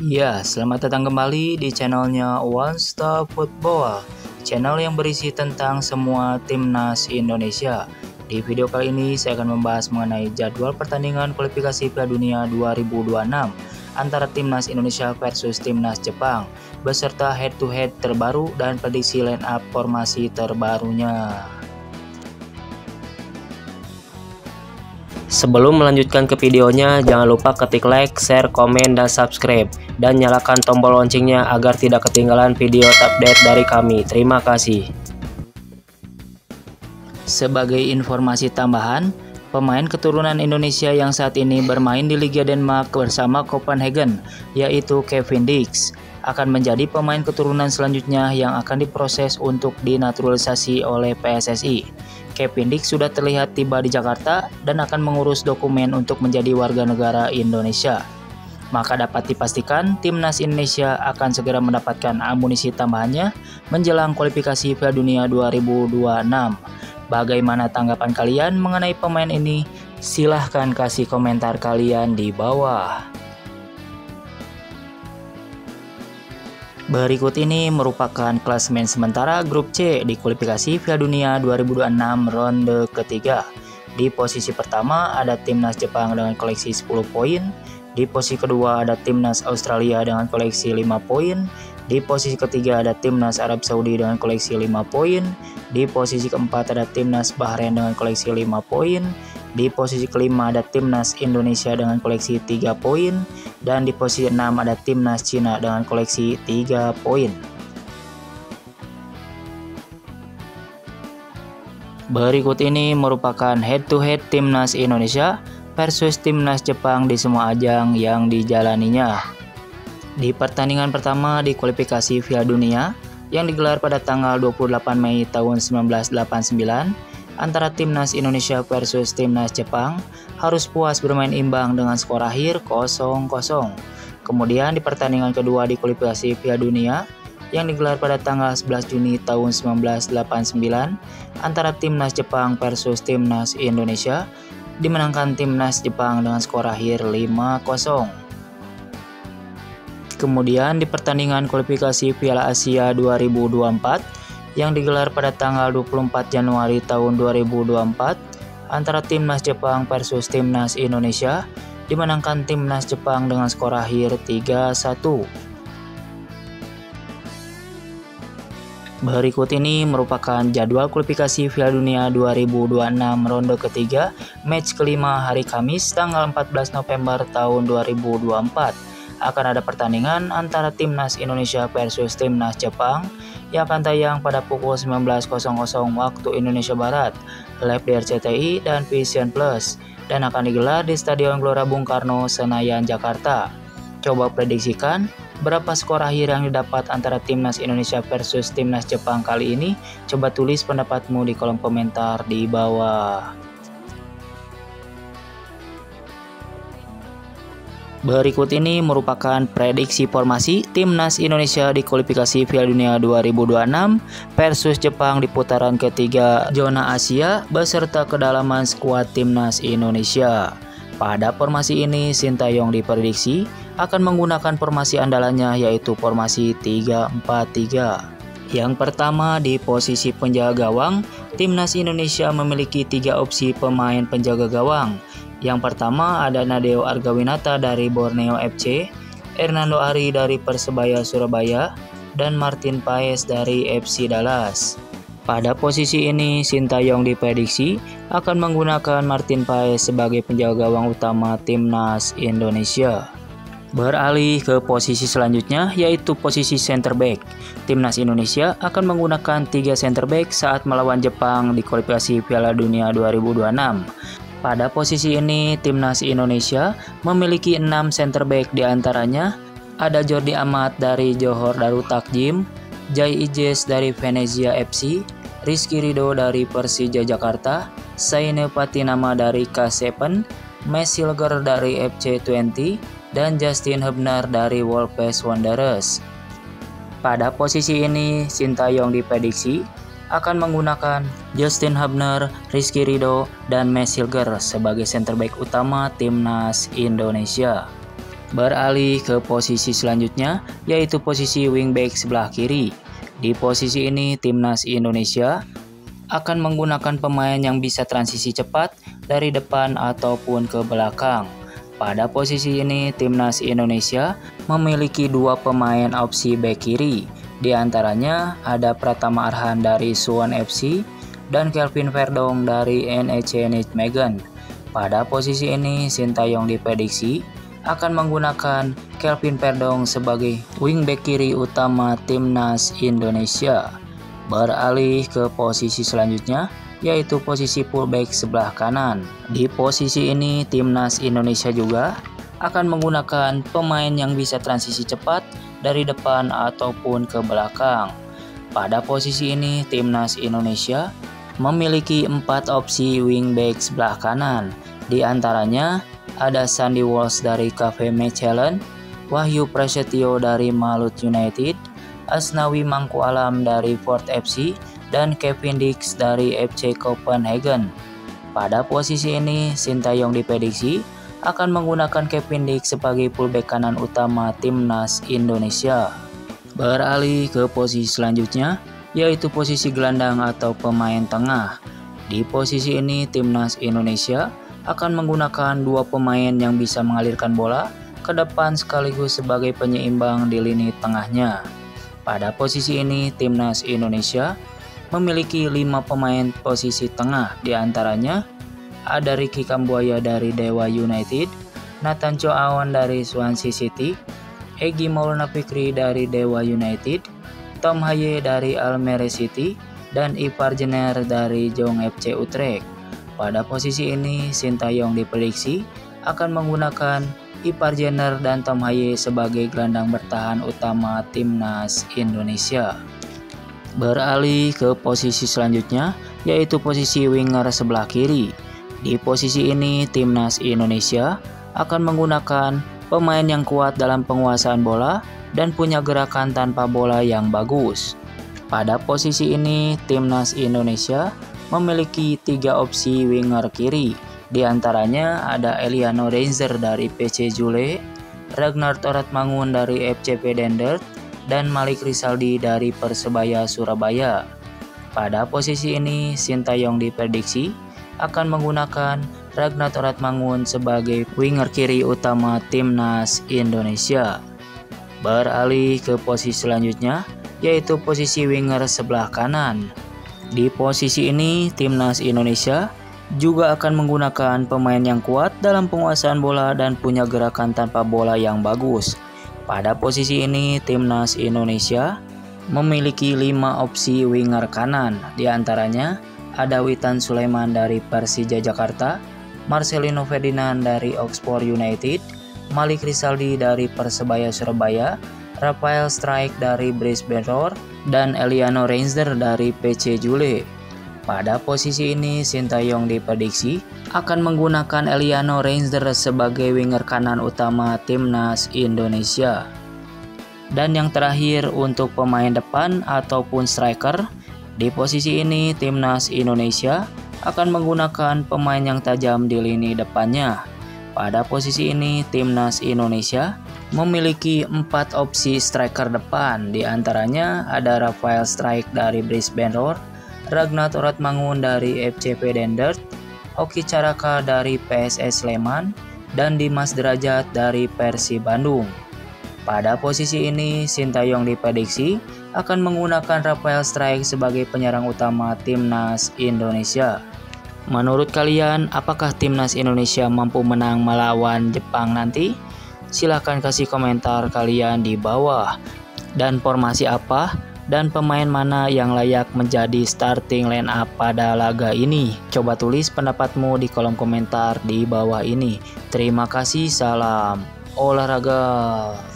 Ya, selamat datang kembali di channelnya One Stop Football, channel yang berisi tentang semua timnas Indonesia. Di video kali ini saya akan membahas mengenai jadwal pertandingan kualifikasi Piala Dunia 2026 antara timnas Indonesia versus timnas Jepang, beserta head-to-head terbaru dan prediksi line up formasi terbarunya. Sebelum melanjutkan ke videonya, jangan lupa ketik like, share, komen, dan subscribe. Dan nyalakan tombol loncengnya agar tidak ketinggalan video update dari kami. Terima kasih. Sebagai informasi tambahan, pemain keturunan Indonesia yang saat ini bermain di Liga Denmark bersama Copenhagen, yaitu Kevin Dix, akan menjadi pemain keturunan selanjutnya yang akan diproses untuk dinaturalisasi oleh PSSI. Kevin Dix sudah terlihat tiba di Jakarta dan akan mengurus dokumen untuk menjadi warga negara Indonesia. Maka dapat dipastikan timnas Indonesia akan segera mendapatkan amunisi tambahannya menjelang kualifikasi Piala Dunia 2026. Bagaimana tanggapan kalian mengenai pemain ini? Silahkan kasih komentar kalian di bawah. Berikut ini merupakan klasemen sementara grup C di kualifikasi Piala Dunia 2026 ronde ketiga. Di posisi pertama ada timnas Jepang dengan koleksi 10 poin. Di posisi kedua ada timnas Australia dengan koleksi 5 poin. Di posisi ketiga ada timnas Arab Saudi dengan koleksi 5 poin. Di posisi keempat ada timnas Bahrain dengan koleksi 5 poin. Di posisi kelima ada timnas Indonesia dengan koleksi 3 poin. Dan di posisi 6 ada timnas Cina dengan koleksi 3 poin. Berikut ini merupakan head-to-head timnas Indonesia versus timnas Jepang di semua ajang yang dijalaninya. Di pertandingan pertama di kualifikasi Piala Dunia yang digelar pada tanggal 28 Mei tahun 1989 antara timnas Indonesia versus timnas Jepang, harus puas bermain imbang dengan skor akhir 0-0. Kemudian di pertandingan kedua di kualifikasi Piala Dunia yang digelar pada tanggal 11 Juni tahun 1989 antara timnas Jepang versus timnas Indonesia, dimenangkan timnas Jepang dengan skor akhir 5-0. Kemudian di pertandingan kualifikasi Piala Asia 2024 yang digelar pada tanggal 24 Januari tahun 2024 antara timnas Jepang versus timnas Indonesia, dimenangkan timnas Jepang dengan skor akhir 3-1. Berikut ini merupakan jadwal kualifikasi Piala Dunia 2026 ronde ketiga, match kelima hari Kamis tanggal 14 November tahun 2024. Akan ada pertandingan antara timnas Indonesia versus timnas Jepang yang akan tayang pada pukul 19.00 waktu Indonesia Barat, live di RCTI dan Vision Plus, dan akan digelar di Stadion Gelora Bung Karno, Senayan, Jakarta. Coba prediksikan berapa skor akhir yang didapat antara timnas Indonesia versus timnas Jepang kali ini? Coba tulis pendapatmu di kolom komentar di bawah. Berikut ini merupakan prediksi formasi timnas Indonesia di kualifikasi Piala Dunia 2026 versus Jepang di putaran ketiga zona Asia beserta kedalaman skuad timnas Indonesia. Pada formasi ini, Sintayong diprediksi akan menggunakan formasi andalannya yaitu formasi 3-4-3. Yang pertama di posisi penjaga gawang, timnas Indonesia memiliki 3 opsi pemain penjaga gawang. Yang pertama ada Nadeo Argawinata dari Borneo FC, Hernando Ari dari Persebaya Surabaya, dan Martin Paes dari FC Dallas. Pada posisi ini, Sintayong diprediksi akan menggunakan Martin Paes sebagai penjaga gawang utama timnas Indonesia. Beralih ke posisi selanjutnya yaitu posisi center back. Timnas Indonesia akan menggunakan 3 center back saat melawan Jepang di kualifikasi Piala Dunia 2026. Pada posisi ini, timnas Indonesia memiliki 6 center back, diantaranya ada Jordi Amat dari Johor Darul Takjim, Jai Ijes dari Venezia FC, Rizky Ridho dari Persija Jakarta, Saine Patinama dari K7, Mes Silger dari FC20, dan Justin Hubner dari Wolves Wanderers. Pada posisi ini, Sintayong diprediksi akan menggunakan Justin Hubner, Rizky Ridho, dan Mes Silger sebagai center back utama timnas Indonesia. Beralih ke posisi selanjutnya, yaitu posisi wingback sebelah kiri. Di posisi ini, timnas Indonesia akan menggunakan pemain yang bisa transisi cepat dari depan ataupun ke belakang. Pada posisi ini, timnas Indonesia memiliki dua pemain opsi bek kiri. Di antaranya ada Pratama Arhan dari Suwon FC dan Kelvin Verdong dari NEC Nijmegen. Pada posisi ini, Sintayong diprediksi akan menggunakan Kelvin Verdong sebagai wingback kiri utama timnas Indonesia. Beralih ke posisi selanjutnya, yaitu posisi fullback sebelah kanan. Di posisi ini, timnas Indonesia juga akan menggunakan pemain yang bisa transisi cepat dari depan ataupun ke belakang. Pada posisi ini, timnas Indonesia memiliki 4 opsi wingback sebelah kanan. Di antaranya ada Sandy Walsh dari KV Mechelen, Wahyu Prasetyo dari Malut United, Asnawi Mangkualam dari Ford FC, dan Kevin Dix dari FC Copenhagen. Pada posisi ini, Sintayong diprediksi akan menggunakan Kevin Dix sebagai fullback kanan utama timnas Indonesia. Beralih ke posisi selanjutnya, yaitu posisi gelandang atau pemain tengah. Di posisi ini, timnas Indonesia akan menggunakan dua pemain yang bisa mengalirkan bola ke depan sekaligus sebagai penyeimbang di lini tengahnya. Pada posisi ini, timnas Indonesia memiliki 5 pemain posisi tengah. Di antaranya ada Ricky Kambuaya dari Dewa United, Nathan Chow Awan dari Swansea City, Egy Maulana Fikri dari Dewa United, Tom Haye dari Almere City, dan Ipar Jenner dari Jong FC Utrecht. Pada posisi ini, Sintayong diprediksi akan menggunakan Ipar Jenner dan Tom Haye sebagai gelandang bertahan utama timnas Indonesia. Beralih ke posisi selanjutnya, yaitu posisi winger sebelah kiri. Di posisi ini, timnas Indonesia akan menggunakan pemain yang kuat dalam penguasaan bola dan punya gerakan tanpa bola yang bagus. Pada posisi ini, timnas Indonesia memiliki 3 opsi winger kiri. Di antaranya ada Eliano Reinzer dari PC Zwolle, Ragnar Toratmangun dari FCP Dendert, dan Malik Rizaldi dari Persebaya Surabaya. Pada posisi ini, Sintayong diprediksi akan menggunakan Ragnar Toratmangun sebagai winger kiri utama timnas Indonesia. Beralih ke posisi selanjutnya, yaitu posisi winger sebelah kanan. Di posisi ini, timnas Indonesia juga akan menggunakan pemain yang kuat dalam penguasaan bola dan punya gerakan tanpa bola yang bagus. Pada posisi ini, timnas Indonesia memiliki 5 opsi winger kanan. Di antaranya ada Witan Sulaiman dari Persija Jakarta, Marcelino Ferdinand dari Oxford United, Malik Rizaldi dari Persebaya Surabaya, Rafael Struijk dari Brisbane Roar, dan Eliano Reinzer dari PC Zwolle. Pada posisi ini, Sintayong diprediksi akan menggunakan Eliano Reinzer sebagai winger kanan utama timnas Indonesia. Dan yang terakhir untuk pemain depan ataupun striker, di posisi ini timnas Indonesia akan menggunakan pemain yang tajam di lini depannya. Pada posisi ini, timnas Indonesia memiliki 4 opsi striker depan. Di antaranya ada Rafael Struijk dari Brisbane Roar, Ragnar Toratmangun dari FCP Dendert, Oki Caraka dari PSS Sleman, dan Dimas Derajat dari Persib Bandung. Pada posisi ini, Sintayong diprediksi akan menggunakan Rafael Struijk sebagai penyerang utama timnas Indonesia. Menurut kalian, apakah timnas Indonesia mampu menang melawan Jepang nanti? Silahkan kasih komentar kalian di bawah. Dan formasi apa dan pemain mana yang layak menjadi starting line up pada laga ini? Coba tulis pendapatmu di kolom komentar di bawah ini. Terima kasih, salam olahraga.